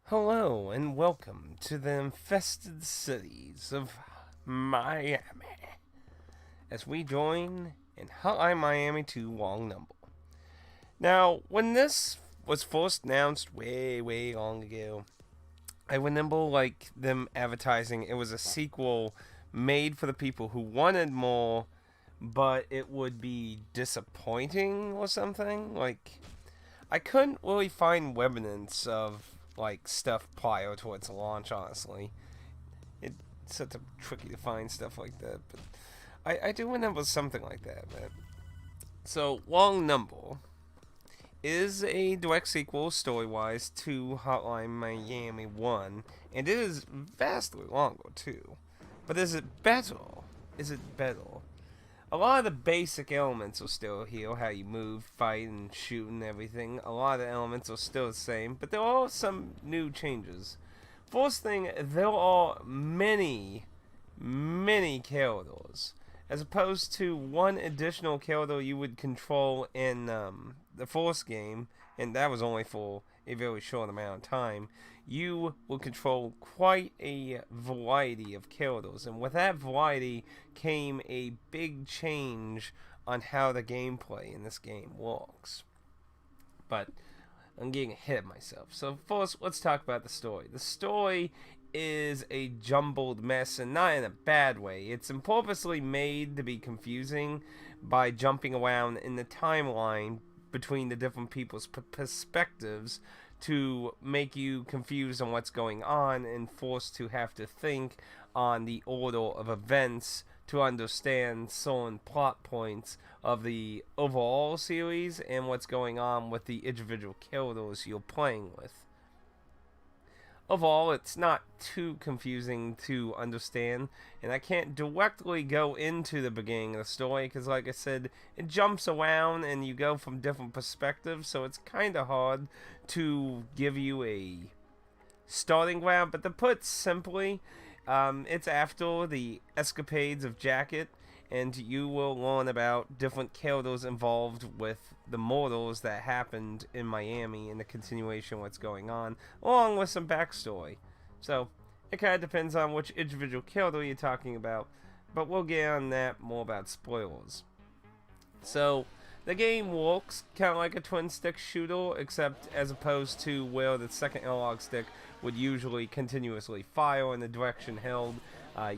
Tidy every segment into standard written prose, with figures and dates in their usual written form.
Hello and welcome to the infested cities of Miami as we join in Hotline Miami 2 Long Number. Now, when this was first announced way long ago, I remember them advertising it was a sequel made for the people who wanted more, but it would be disappointing or something. I couldn't really find evidence of stuff prior to its launch. Honestly, it's such a tricky to find stuff like that. But I do remember something like that. Man. So Long Number is a direct sequel story-wise to Hotline Miami 1, and it is vastly longer too. But is it better? Is it better? A lot of the basic elements are still here, how you move, fight, and shoot and everything. A lot of the elements are still the same, but there are some new changes. First thing, there are many characters. As opposed to one additional character you would control in the first game, and that was only for a very short amount of time, you will control quite a variety of characters. And with that variety came a big change on how the gameplay in this game works. But I'm getting ahead of myself. So first, let's talk about the story. The story is a jumbled mess, and not in a bad way. It's purposely made to be confusing by jumping around in the timeline between the different people's perspectives to make you confused on what's going on and forced to have to think on the order of events to understand certain plot points of the overall series and what's going on with the individual characters you're playing with. Overall, it's not too confusing to understand, and I can't directly go into the beginning of the story because, like I said, it jumps around and you go from different perspectives, so it's kind of hard to give you a starting ground. But to put simply, it's after the escapades of Jacket, and you will learn about different characters involved with the murders that happened in Miami and the continuation of what's going on, along with some backstory. So, it kind of depends on which individual character you're talking about, but we'll get on that more about spoilers. So, the game works kind of like a twin stick shooter, except as opposed to where the second analog stick would usually continuously fire in the direction held,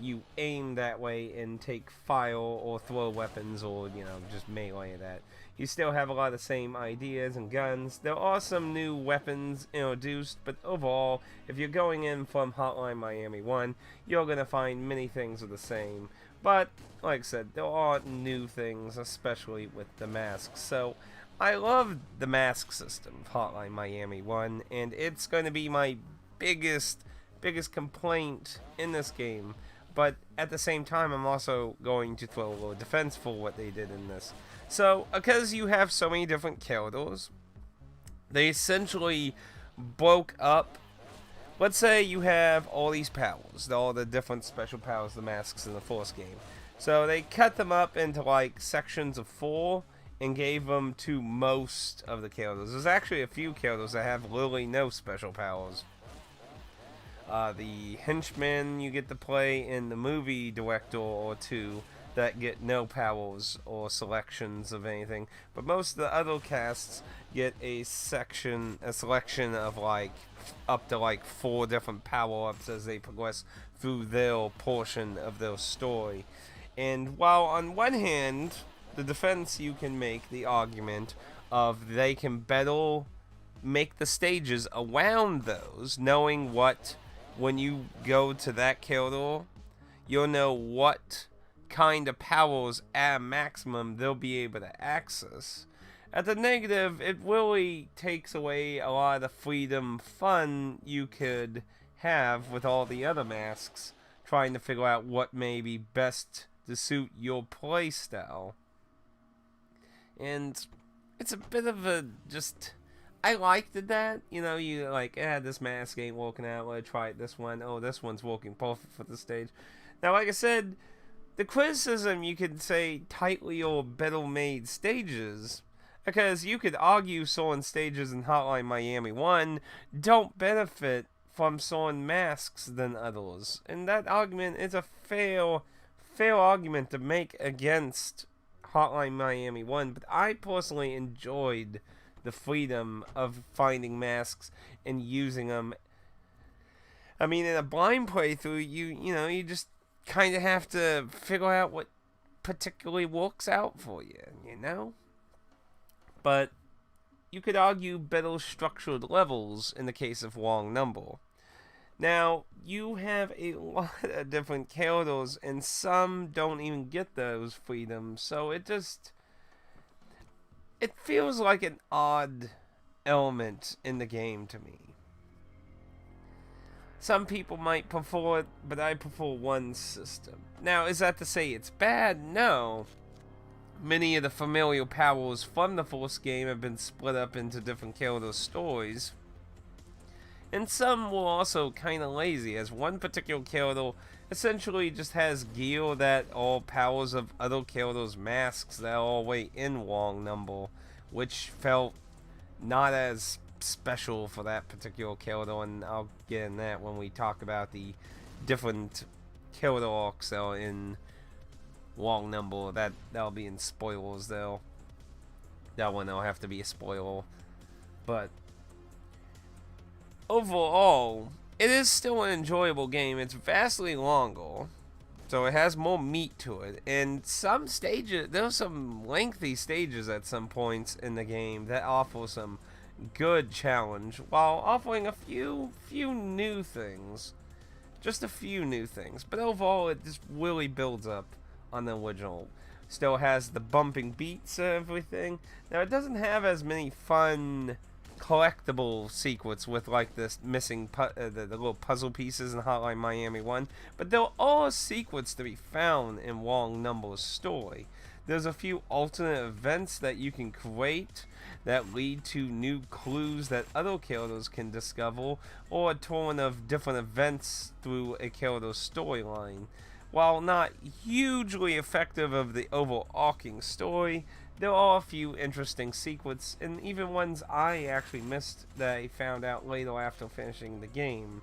you aim that way and take fire or throw weapons or, just melee that. You still have a lot of the same ideas and guns. There are some new weapons introduced, but overall, if you're going in from Hotline Miami 1, you're going to find many things are the same. But, like I said, there are new things, especially with the masks. So, I love the mask system of Hotline Miami 1, and it's going to be my biggest complaint in this game. But at the same time, I'm also going to throw a little defense for what they did in this. So, because you have so many different characters, they essentially broke up. Let's say you have all these powers, all the different special powers, the masks in the first game. So they cut them up into sections of 4 and gave them to most of the characters. There's actually a few characters that have literally no special powers. The henchmen you get to play in the movie director or 2 that get no powers or selections of anything, but most of the other casts get a selection of up to 4 different power-ups as they progress through their portion of their story. And while on one hand, the defense you can make the argument of they can better make the stages around those, knowing what, when you go to that character, you'll know what kind of powers at a maximum they'll be able to access. At the negative, it really takes away a lot of the freedom fun you could have with all the other masks, trying to figure out what may be best to suit your playstyle. And it's a bit of a just... I liked that, you this mask ain't working out, let's try this one. Oh, this one's working perfect for the stage. Now, like I said, the criticism you could say tightly or better made stages, because you could argue certain stages in Hotline Miami 1 don't benefit from certain masks than others. And that argument is a fair argument to make against Hotline Miami 1, but I personally enjoyed the freedom of finding masks and using them. I mean, in a blind playthrough, you just kind of have to figure out what particularly works out for you. But you could argue better structured levels in the case of Wrong Number. Now, you have a lot of different characters, and some don't even get those freedoms, so it feels like an odd element in the game to me. Some people might prefer it, but I prefer one system. Now, is that to say it's bad? No. Many of the familiar powers from the first game have been split up into different character stories. And some were also kind of lazy, as one particular character essentially just has gear that are powers of other characters' masks that are already in Wrong Number, which felt not as special for that particular character, and I'll get in that when we talk about the different character arcs that are in Wrong Number. That'll be in spoilers, though. That one will have to be a spoiler. But overall, it is still an enjoyable game. It's vastly longer, so it has more meat to it. And some stages, there's some lengthy stages at some points in the game that offer some good challenge, while offering a few new things. Just a few new things. But overall, it just really builds up on the original. Still has the bumping beats and everything. Now, it doesn't have as many fun collectible secrets with like this missing the little puzzle pieces in Hotline Miami 1, but there are secrets to be found in Wrong Number's story. There's a few alternate events that you can create that lead to new clues that other characters can discover, or a ton of different events through a character's storyline. While not hugely effective of the overarching story, there are a few interesting secrets, and even ones I actually missed that I found out later after finishing the game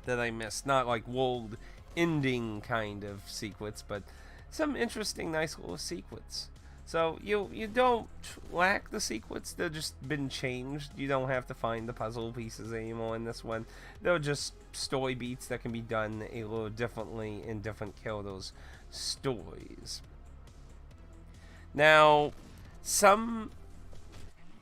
that I missed. Not like world ending kind of secrets, but some interesting, nice little secrets. So you don't lack the secrets. They've just been changed. You don't have to find the puzzle pieces anymore in this one. They're just story beats that can be done a little differently in different characters' stories. Now,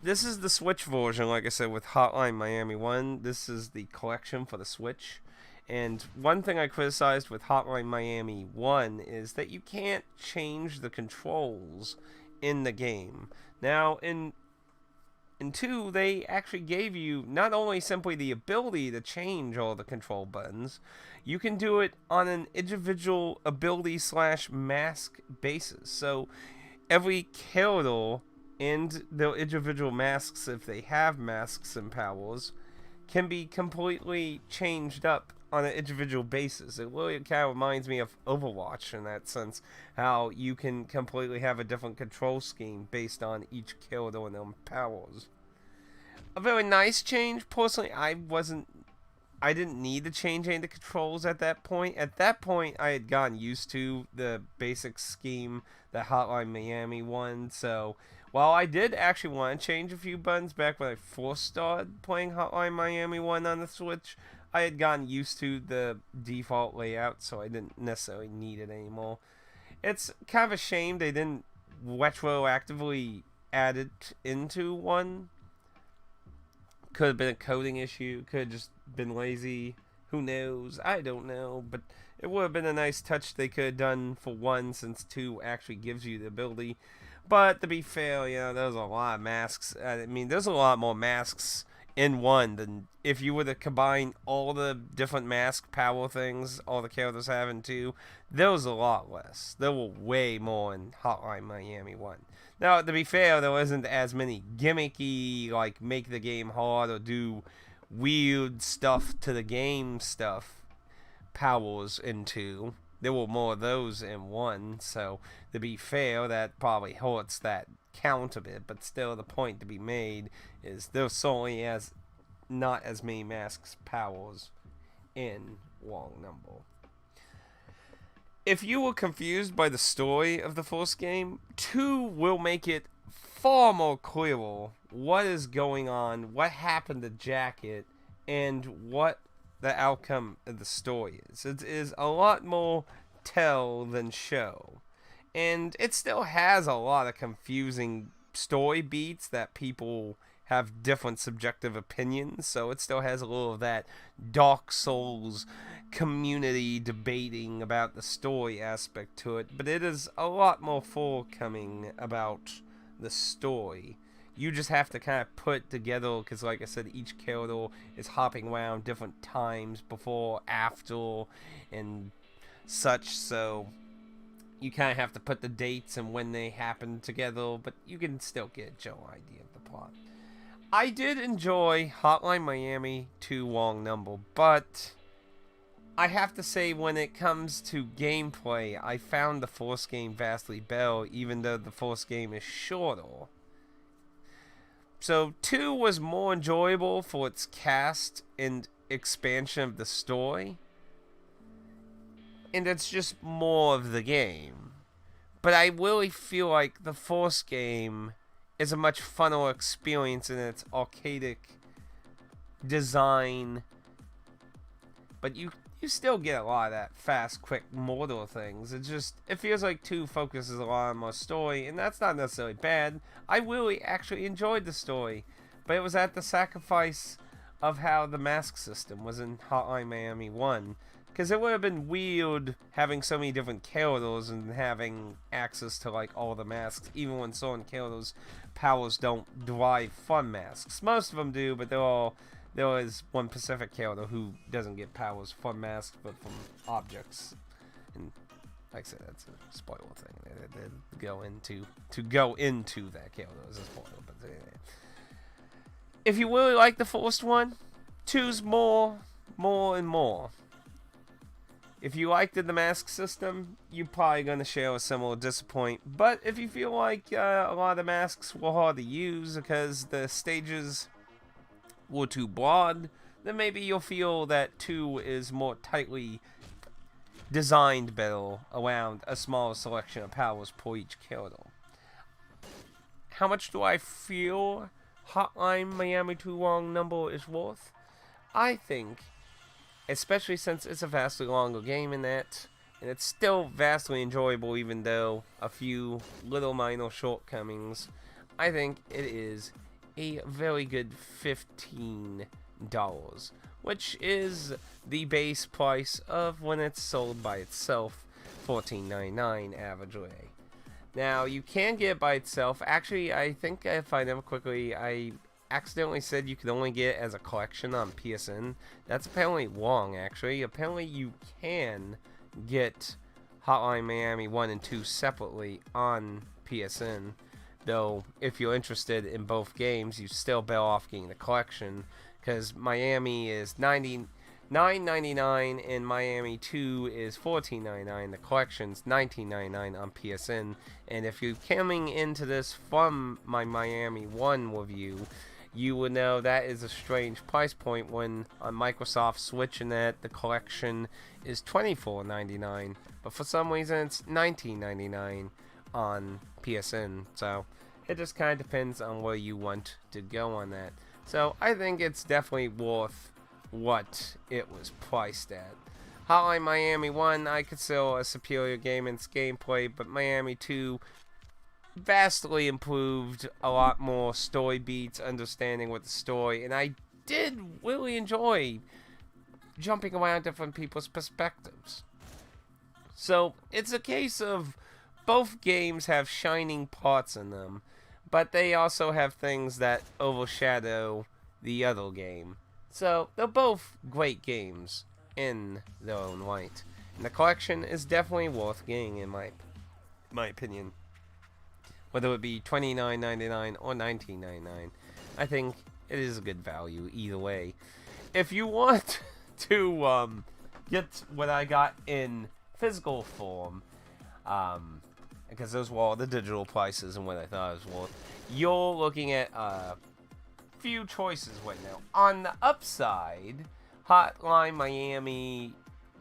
this is the Switch version, like I said, with Hotline Miami 1. This is the collection for the Switch. And one thing I criticized with Hotline Miami 1 is that you can't change the controls in the game. Now, in 2, they actually gave you not only simply the ability to change all the control buttons, you can do it on an individual ability/mask basis. So every character and their individual masks, if they have masks and powers, can be completely changed up on an individual basis. It really kind of reminds me of Overwatch in that sense, how you can completely have a different control scheme based on each character and their powers. A very nice change. Personally, I didn't need to change any of the controls at that point. At that point, I had gotten used to the basic scheme that Hotline Miami 1, so while I did actually want to change a few buttons back when I first started playing Hotline Miami 1 on the Switch, I had gotten used to the default layout, so I didn't necessarily need it anymore. It's kind of a shame they didn't retroactively add it into 1. Could have been a coding issue, could have just been lazy. Who knows? I don't know, but it would have been a nice touch they could have done for 1, since 2 actually gives you the ability. But to be fair, there's a lot of masks. I mean, there's a lot more masks in 1 than if you were to combine all the different mask power things all the characters have in 2. There was a lot less. There were way more in Hotline Miami 1. Now, to be fair, there wasn't as many gimmicky, like, make the game hard or do weird stuff to the game stuff powers in 2. There were more of those in 1, so to be fair, that probably hurts that count a bit, but still the point to be made is there certainly not as many masks powers in Wong Number. If you were confused by the story of the first game, 2 will make it far more clear what is going on, what happened to Jacket, and what the outcome of the story is. It is a lot more tell than show. And it still has a lot of confusing story beats that people have different subjective opinions, so it still has a little of that Dark Souls community debating about the story aspect to it, but it is a lot more forthcoming about the story. You just have to kind of put together, because like I said, each character is hopping around different times, before, after, and such, so you kind of have to put the dates and when they happen together, but you can still get a general idea of the plot. I did enjoy Hotline Miami 2 Wong Number, but I have to say, when it comes to gameplay, I found the first game vastly better, even though the first game is shorter. So 2 was more enjoyable for its cast and expansion of the story, and it's just more of the game. But I really feel like the first game is a much funner experience in its arcadic design, but you still get a lot of that fast, quick, mortal things. It feels like 2 focuses a lot on more story, and that's not necessarily bad. I really actually enjoyed the story, but it was at the sacrifice of how the mask system was in Hotline Miami 1. Because it would have been weird having so many different characters and having access to like all the masks, even when certain characters' powers don't derive from masks. Most of them do, but there is one specific character who doesn't get powers from masks, but from objects. And like I said, that's a spoiler thing. They go into that character as a spoiler. But if you really like the first one, 2's more and more. If you liked the mask system, you're probably going to share a similar disappointment. But if you feel like a lot of the masks were hard to use because the stages were too broad, then maybe you'll feel that 2 is more tightly designed better around a smaller selection of powers per each character. How much do I feel Hotline Miami 2 Wong Number is worth? I think, especially since it's a vastly longer game in that, and it's still vastly enjoyable even though a few little minor shortcomings, I think it is a very good $15, which is the base price of when it's sold by itself, $14.99 average rate. Now, you can get it by itself. Actually, I think if I remember quickly, I accidentally said you could only get it as a collection on PSN. That's apparently wrong, actually. Apparently, you can get Hotline Miami 1 and 2 separately on PSN. Though, if you're interested in both games, you still better off getting the collection, because Miami is $9.99 and Miami 2 is $14.99. The collection's $19.99 on PSN. And if you're coming into this from my Miami 1 review, you will know that is a strange price point when on Microsoft Switch and that the collection is $24.99. But for some reason it's $19.99 on PSN. So it just kind of depends on where you want to go on that. So I think it's definitely worth what it was priced at. Hotline Miami 1 I consider a superior game in its gameplay, but Miami 2 vastly improved, a lot more story beats, understanding with the story, and I did really enjoy jumping around different people's perspectives. So it's a case of both games have shining parts in them, but they also have things that overshadow the other game. So they're both great games in their own right, and the collection is definitely worth getting in my opinion. Whether it be $29.99 or $19.99, I think it is a good value either way. If you want to get what I got in physical form, because those were all the digital prices and what I thought it was worth, you're looking at few choices right now. On the upside, Hotline Miami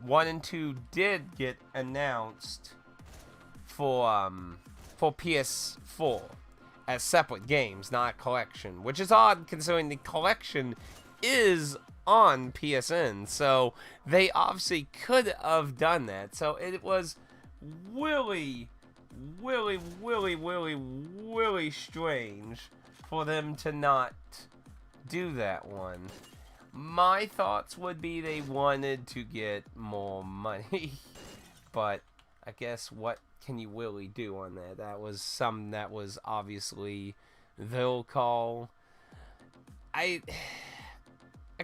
1 and 2 did get announced for PS4 as separate games, not a collection, which is odd considering the collection is on PSN, so they obviously could have done that. So it was really, really, really, really, really strange for them to not do that one. My thoughts would be they wanted to get more money, but I guess what can you really do on that? That was something that was obviously their call. I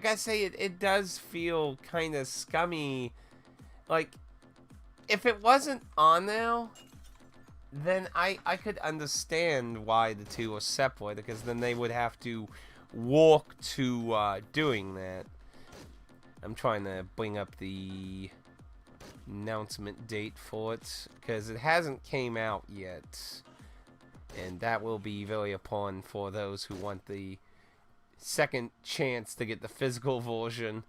gotta say, it does feel kind of scummy. Like, if it wasn't on there, then I could understand why the two are separate, because then they would have to walk to doing that. I'm trying to bring up the announcement date for it, because it hasn't came out yet. And that will be very upon for those who want the second chance to get the physical version,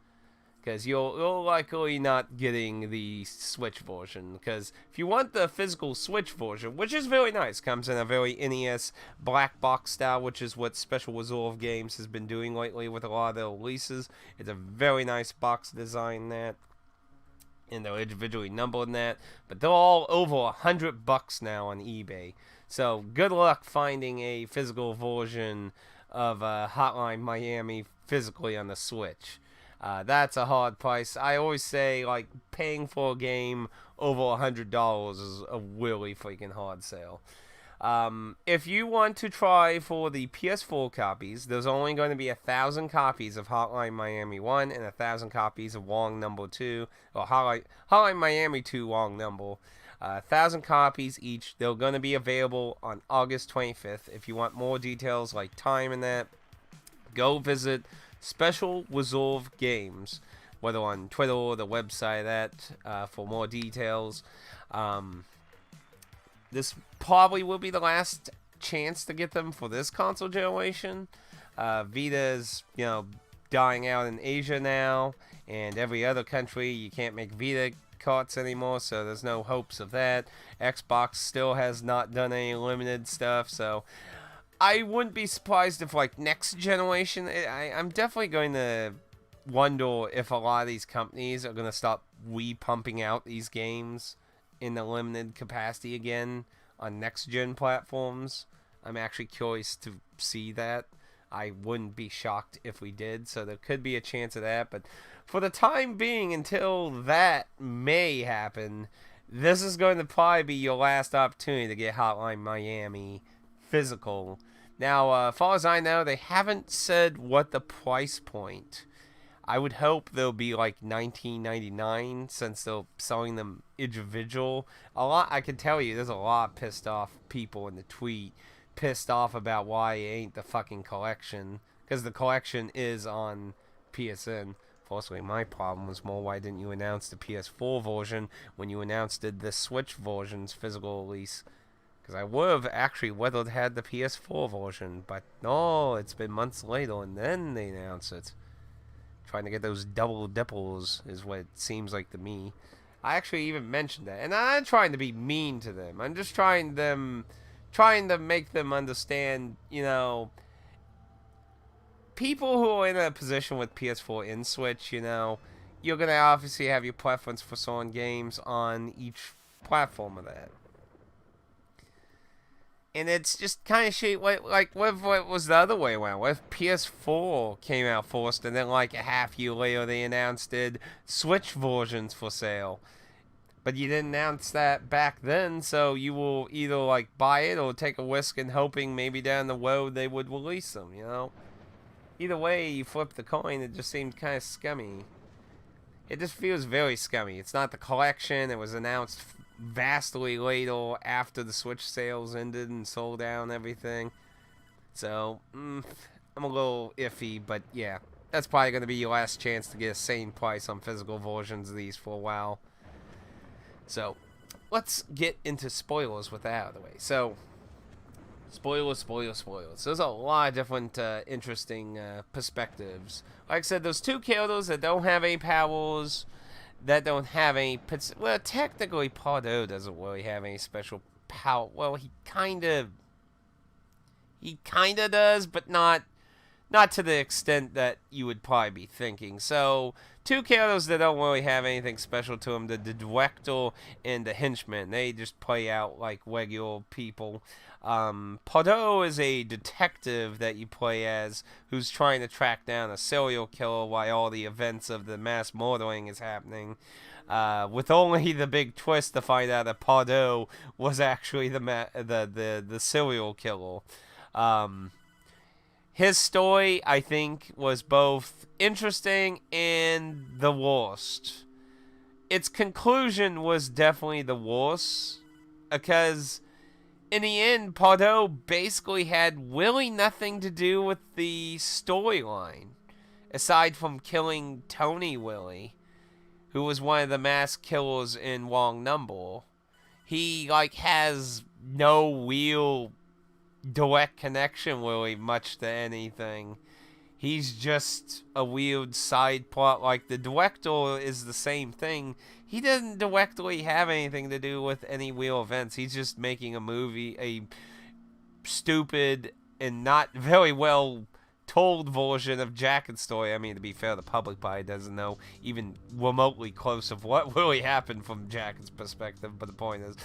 because you're likely not getting the Switch version, because if you want the physical Switch version, which is very nice, comes in a very NES black box style, which is what Special Reserve Games has been doing lately with a lot of their releases. It's a very nice box design, that, and they're individually numbered in that, but they're all over $100 now on eBay, so good luck finding a physical version of Hotline Miami physically on the Switch. That's a hard price. I always say, like, paying for a game over $100 is a really freaking hard sale. If you want to try for the PS4 copies, there's only going to be 1,000 copies of Hotline Miami 1 and 1,000 copies of Wrong Number 2, or Hotline Miami 2 Wrong Number. 1,000 copies each. They're going to be available on August 25th. If you want more details like time and that, go visit Special Reserve Games, whether on Twitter or the website that for more details. This probably will be the last chance to get them for this console generation. Vita's, dying out in Asia now, and every other country you can't make Vita carts anymore, so there's no hopes of that. Xbox still has not done any limited stuff, so I wouldn't be surprised if, like, next generation, I'm definitely going to wonder if a lot of these companies are going to stop re-pumping out these games in the limited capacity again on next-gen platforms. I'm actually curious to see that. I wouldn't be shocked if we did, so there could be a chance of that, but for the time being, until that may happen, this is going to probably be your last opportunity to get Hotline Miami physical. Now, as far as I know, they haven't said what the price point. I would hope they'll be like $19.99, since they're selling them individual. I can tell you, there's a lot of pissed off people in the tweet, pissed off about why it ain't the fucking collection, because the collection is on PSN. Fortunately, my problem was more, why didn't you announce the PS4 version when you announced the Switch version's physical release? Because I would have actually had the PS4 version, but no, it's been months later and then they announced it. Trying to get those double dipples is what it seems like to me. I actually even mentioned that, and I'm not trying to be mean to them. I'm just trying to make them understand, people who are in a position with PS4 and Switch, you're going to obviously have your preference for certain games on each platform of that. And it's just kind of shit, like what was the other way around? What if PS4 came out first, and then like a half year later they announced Switch versions for sale? But you didn't announce that back then, so you will either like buy it or take a risk and hoping maybe down the road they would release them, Either way you flip the coin, it just seems kind of scummy. It just feels very scummy. It's not the collection. It was announced vastly later after the Switch sales ended and sold out and everything. So, I'm a little iffy, but yeah. That's probably going to be your last chance to get a sane price on physical versions of these for a while. So, let's get into spoilers with that out of the way. So, Spoilers, spoilers, spoilers. There's a lot of different interesting perspectives. Like I said, there's two characters that don't have any powers, that don't have any... Well, technically, Pardo doesn't really have any special power. Well, he kind of does, but not to the extent that you would probably be thinking. So, two characters that don't really have anything special to them, the Director and the Henchman. They just play out like regular people. Pardo is a detective that you play as, who's trying to track down a serial killer while all the events of the mass murdering is happening. With only the big twist to find out that Pardo was actually the serial killer. His story, I think, was both interesting and the worst. Its conclusion was definitely the worst, because in the end, Pardo basically had really nothing to do with the storyline, aside from killing Tony Willie, who was one of the mass killers in Wrong Number. He, has no real direct connection really much to anything. He's just a weird side plot. Like, the Director is the same thing. He doesn't directly have anything to do with any real events. He's just making a movie, a stupid and not very well told version of Jacket's story. I mean, to be fair, the public probably doesn't know even remotely close of what really happened from Jacket's perspective, but the point is,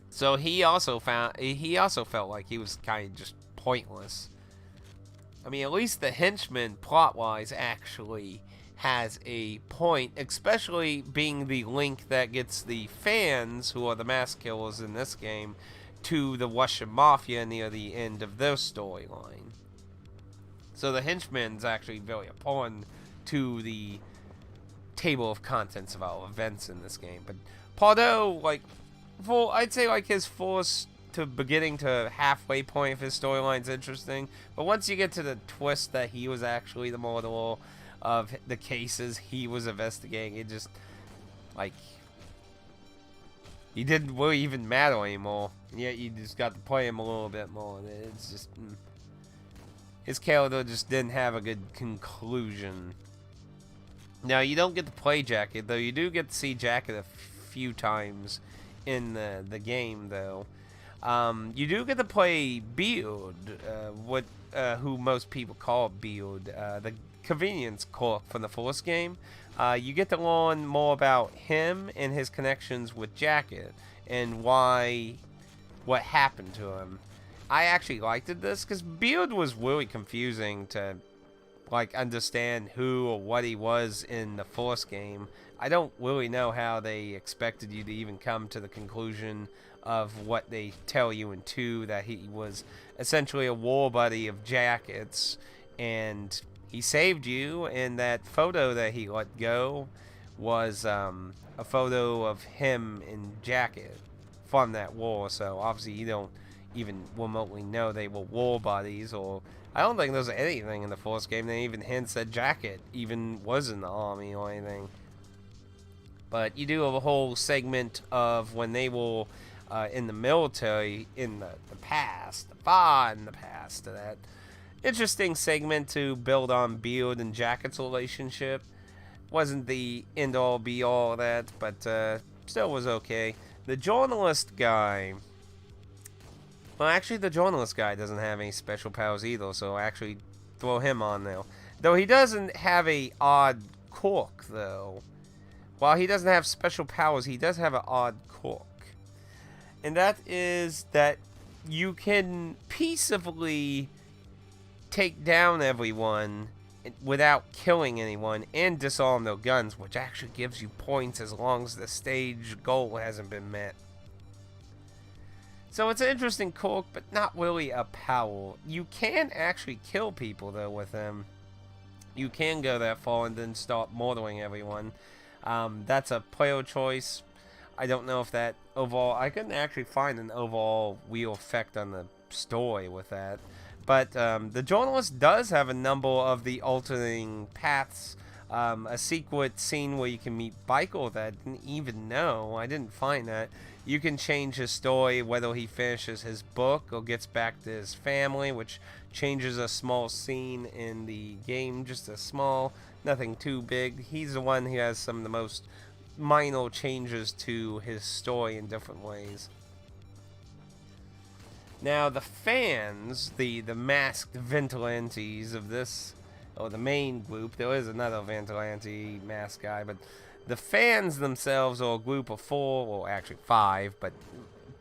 so he also felt like he was kind of just pointless. I mean, at least the Henchman, plot-wise, actually has a point, especially being the link that gets the fans, who are the mass killers in this game, to the Russian Mafia near the end of their storyline. So the Henchman's actually very important to the table of contents of our events in this game. But Pardo, I'd say his force to beginning to halfway point of his storyline's interesting, but once you get to the twist that he was actually the murderer of the cases he was investigating, it just, he didn't really even matter anymore, and yet you just got to play him a little bit more, and it's just, his character just didn't have a good conclusion. Now, you don't get to play Jacket, though you do get to see Jacket a few times in the game, though. You do get to play Beard, who most people call Beard, the convenience clerk from the first game. You get to learn more about him and his connections with Jacket and what happened to him. I actually liked this because Beard was really confusing to understand who or what he was in the first game. I don't really know how they expected you to even come to the conclusion of what they tell you in 2, that he was essentially a war buddy of Jacket's, and he saved you, and that photo that he let go was a photo of him and Jacket from that war. So obviously you don't even remotely know they were war buddies, or I don't think there's anything in the first game that even hints that Jacket even was in the army or anything. But you do have a whole segment of when they were in the military in the past, far in the past of that. Interesting segment to build on Beard and Jacket's relationship. Wasn't the end-all be-all of that, but still was okay. The journalist guy... Well, actually, the journalist guy doesn't have any special powers either, so actually throw him on there. Though he doesn't have a odd quirk, though. While he doesn't have special powers, he does have an odd quirk. And that is that you can peaceably take down everyone without killing anyone and disarm their guns, which actually gives you points as long as the stage goal hasn't been met. So it's an interesting quirk, but not really a power. You can actually kill people, though, with him. You can go that far and then start murdering everyone. That's a player choice. I don't know if that overall... I couldn't actually find an overall real effect on the story with that. But the journalist does have a number of the alternating paths. A secret scene where you can meet Biker that I didn't even know. I didn't find that. You can change his story, whether he finishes his book or gets back to his family, which changes a small scene in the game, just a small, nothing too big. He's the one who has some of the most minor changes to his story in different ways. Now, the fans, the masked vigilantes of this, or the main group, there is another vigilante mask guy, but the fans themselves are a group of 4, or actually 5, but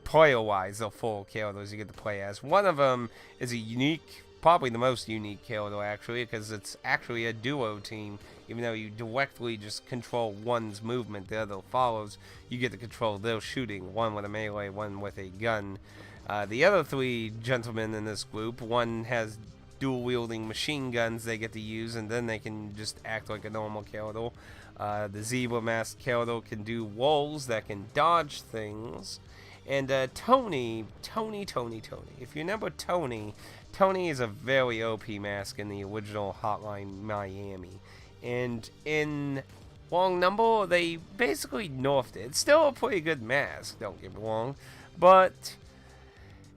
player-wise, they're 4 characters you get to play as. One of them is a unique, probably the most unique character, actually, because it's actually a duo team. Even though you directly just control one's movement, the other follows, you get to control their shooting, one with a melee, one with a gun. The other 3 gentlemen in this group, one has dual-wielding machine guns they get to use, and then they can just act like a normal character. The zebra masked character can do walls that can dodge things. And Tony. If you remember Tony is a very OP mask in the original Hotline Miami. And in Long Number, they basically nerfed it. It's still a pretty good mask, don't get me wrong. But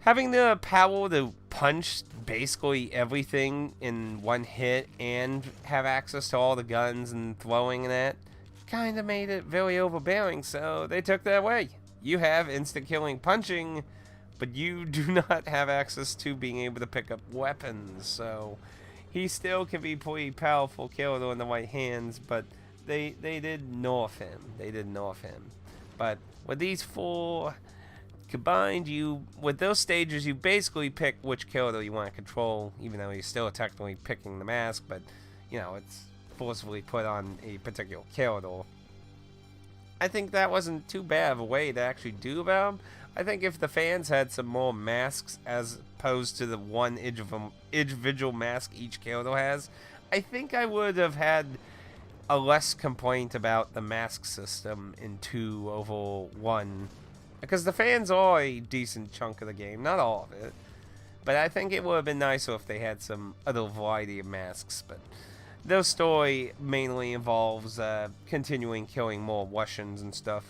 having the power to punch basically everything in one hit and have access to all the guns and throwing and that kind of made it very overbearing, so they took that away. You have instant killing punching, but you do not have access to being able to pick up weapons, so he still can be pretty powerful killer in the right hands, but they did nerf him. But with these 4 combined, with those stages, you basically pick which character you want to control, even though you're still technically picking the mask, but, you know, it's forcibly put on a particular character. I think that wasn't too bad of a way to actually do about them. I think if the fans had some more masks as opposed to the one individual mask each character has, I think I would have had a less complaint about the mask system in 2 over 1. Because the fans are a decent chunk of the game, not all of it. But I think it would have been nicer if they had some other variety of masks. But their story mainly involves continuing killing more Russians and stuff,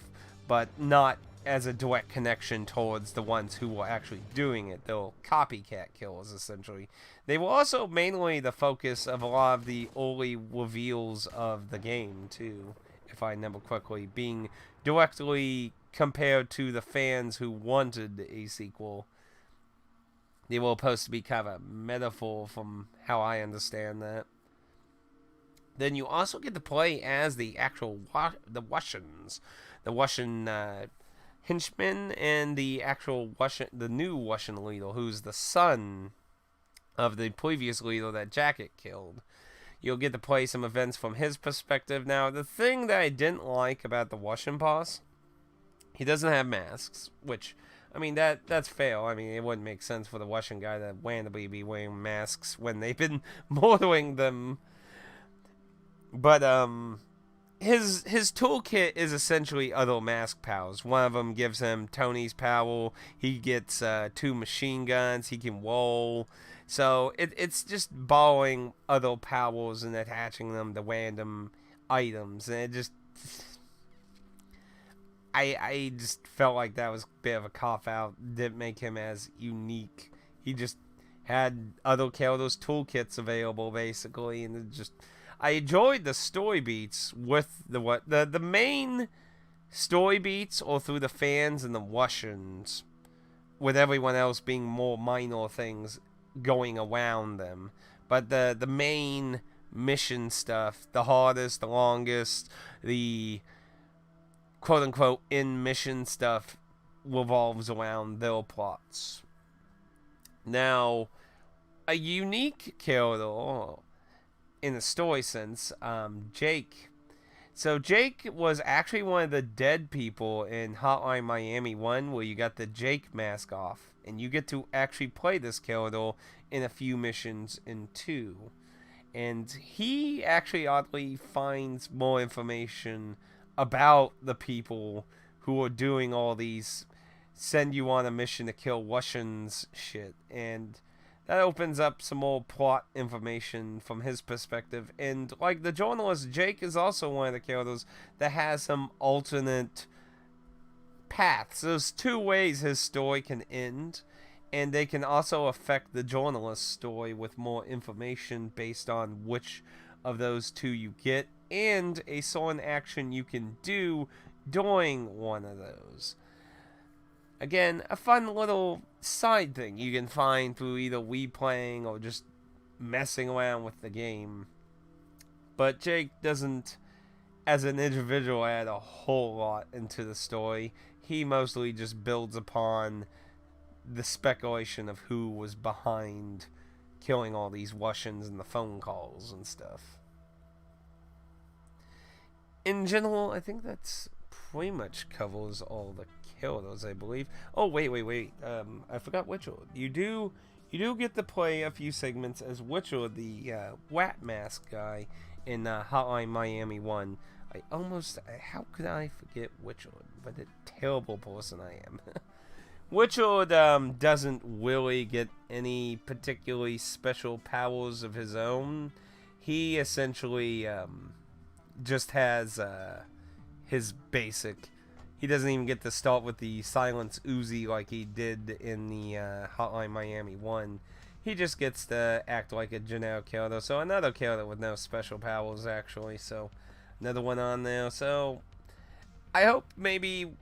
but not as a direct connection towards the ones who were actually doing it. They're copycat killers, essentially. They were also mainly the focus of a lot of the early reveals of the game, too, if I remember correctly, being directly compared to the fans who wanted a sequel. They were supposed to be kind of a metaphor from how I understand that. Then you also get to play as the actual the Russians, the Russian henchmen, and the new Russian leader, who's the son of the previous leader that Jacket killed. You'll get to play some events from his perspective. Now, the thing that I didn't like about the Russian boss, he doesn't have masks, which, I mean, that's fair. I mean, it wouldn't make sense for the Russian guy to randomly be wearing masks when they've been murdering them. But, his toolkit is essentially other mask powers. One of them gives him Tony's power. He gets 2 machine guns. He can roll. So, it's just borrowing other powers and attaching them to random items. And it just... I just felt like that was a bit of a cop-out. Didn't make him as unique. He just had other characters' toolkits available, basically, and it just... I enjoyed the story beats with the main story beats, or through the fans and the Russians, with everyone else being more minor things going around them. But the main mission stuff, the hardest, the longest, the quote-unquote in-mission stuff revolves around their plots. Now, a unique character in the story sense, Jake. So Jake was actually one of the dead people in Hotline Miami 1, where you got the Jake mask off, and you get to actually play this character in a few missions in 2. And he actually oddly finds more information about the people who are doing all these send you on a mission to kill Russians shit, and that opens up some more plot information from his perspective. And like the journalist, Jake is also one of the characters that has some alternate paths. There's two ways his story can end, and they can also affect the journalist's story with more information based on which of those two you get, and a certain action you can do during one of those. Again, a fun little side thing you can find through either replaying or just messing around with the game. But Jake doesn't, as an individual, add a whole lot into the story. He mostly just builds upon the speculation of who was behind killing all these Russians and the phone calls and stuff. In general, I think that's pretty much covers all the killers, I believe. Oh, wait. I forgot Witcher. You do get to play a few segments as Witcher, the Rat Mask guy in Hotline Miami 1. How could I forget Witcher? What a terrible person I am. Witcher doesn't really get any particularly special powers of his own. He essentially just has his basic. He doesn't even get to start with the Silence Uzi like he did in the Hotline Miami 1. He just gets to act like a generic killer. So another killer with no special powers, actually. So another one on there. So I hope maybe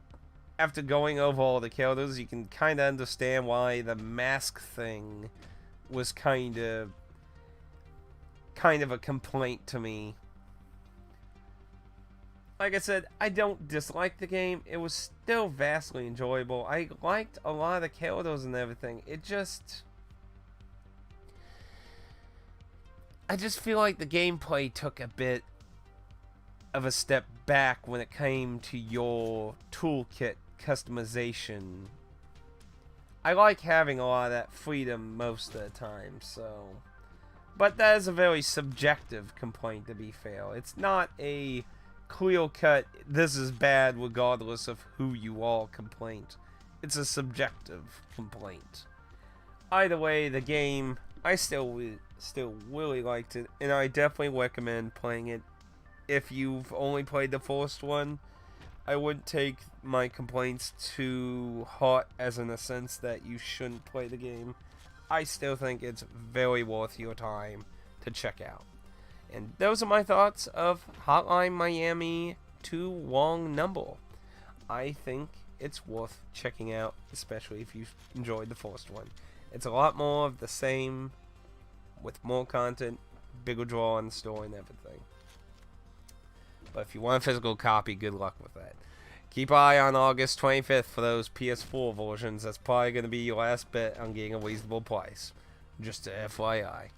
after going over all the killers, you can kind of understand why the mask thing was kind of a complaint to me. Like I said, I don't dislike the game. It was still vastly enjoyable. I liked a lot of the killers and everything. I just feel like the gameplay took a bit of a step back when it came to your toolkit customization. I like having a lot of that freedom most of the time, so. But that is a very subjective complaint, to be fair. It's not a clear-cut, this is bad regardless of who you are complaint. It's a subjective complaint. Either way, the game, I still really liked it, and I definitely recommend playing it. If you've only played the first one, I wouldn't take my complaints too hot, as in the sense that you shouldn't play the game. I still think it's very worth your time to check out. And those are my thoughts of Hotline Miami 2 Wrong Number. I think it's worth checking out, especially if you enjoyed the first one. It's a lot more of the same, with more content, bigger draw on the story and everything. But if you want a physical copy, good luck with that. Keep an eye on August 25th for those PS4 versions. That's probably going to be your last bet on getting a reasonable price. Just a FYI.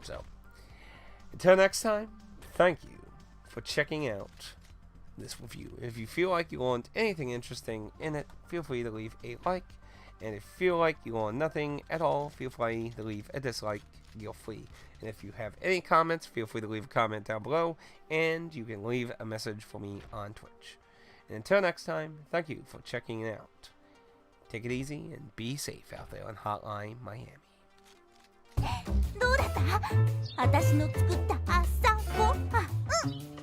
So, until next time, thank you for checking out this review. If you feel like you learned anything interesting in it, feel free to leave a like. And if you feel like you learned nothing at all, feel free to leave a dislike. You're free. And if you have any comments, feel free to leave a comment down below. And you can leave a message for me on Twitch. And until next time, thank you for checking it out. Take it easy and be safe out there on Hotline Miami. どうだった？私の作った朝ごはん。